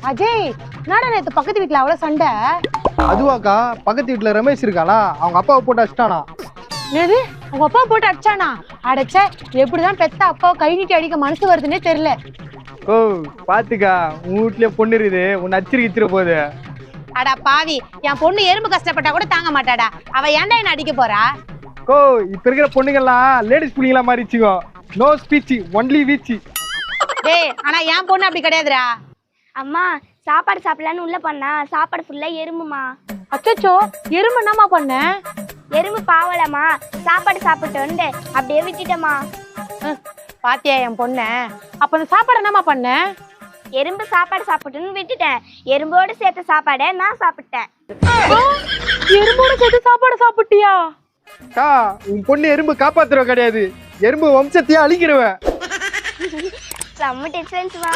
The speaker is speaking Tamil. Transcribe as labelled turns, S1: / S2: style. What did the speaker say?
S1: அஜய், என்னடா நேத்து பக்கத்து வீட்டுல அவ்வளவு சண்டை?
S2: அதுவாக்கா, பக்கத்து வீட்டுல ரமேஷ் இருக்கானா, அவங்க அப்பாவை போட்டு அடிச்சிட்டானா.
S1: என்னது, உங்க அப்பா போட்டு அடிச்சானா? அடைச்ச, எப்படிதான் பெத்த அப்பாவை கை நீட்டி அடிக்க மனசு வருதுன்னே தெரியல.
S2: ஓ பாத்துக்கா, உன் வீட்லயே பொண்ணு இருக்குது, உன்னை அச்சிருக்கிச்சிட போகுது.
S1: அடா பாவி, என் பொண்ணு எறும்பு கஷ்டப்பட்டா கூட தாங்க மாட்டாடா. அவ ஏன்டா என்ன அடிக்க போறா?
S2: ஓ இப்ப இருக்கிற பொண்ணுங்கெல்லாம் லேடிஸ் புள்ளிங்களா மாறிச்சுக்கோ. நோ ஸ்பீச், ஒன்லி வீச்சு.
S1: டேய், ஆனா என் பொண்ணு அப்படி கிடையாதுடா.
S3: அம்மா, சாப்பாடு சாப்பிடலான்னு உள்ள பண்ணா சாப்பாடு ஃபுல்லா எறும்புமா.
S1: அச்சச்சோ, எறும்பு என்னம்மா பண்ண?
S3: எறும்பு பாவலம்மா, சாப்பாடு சாப்பிட்டோன்னு அப்படியே விட்டுட்டேம்மா.
S1: பாத்தியா என் பொண்ண? அப்ப அந்த சாப்பாடு என்னம்மா பண்ண?
S3: எறும்பு சாப்பாடு சாப்பிட்டுன்னு விட்டுட்டேன். எறும்போடு சேர்த்த சாப்பாடை நான் சாப்பிட்டேன்.
S1: எறும்போட சேர்த்து சாப்பாடு சாப்பிட்டியா?
S2: கா, உன் பொண்ணு எறும்பு காப்பாத்துறவ கிடையாது, எறும்பு வம்சத்தையே அழிக்கிறவ.
S3: செம்ம டிஃபரன்ஸ்மா.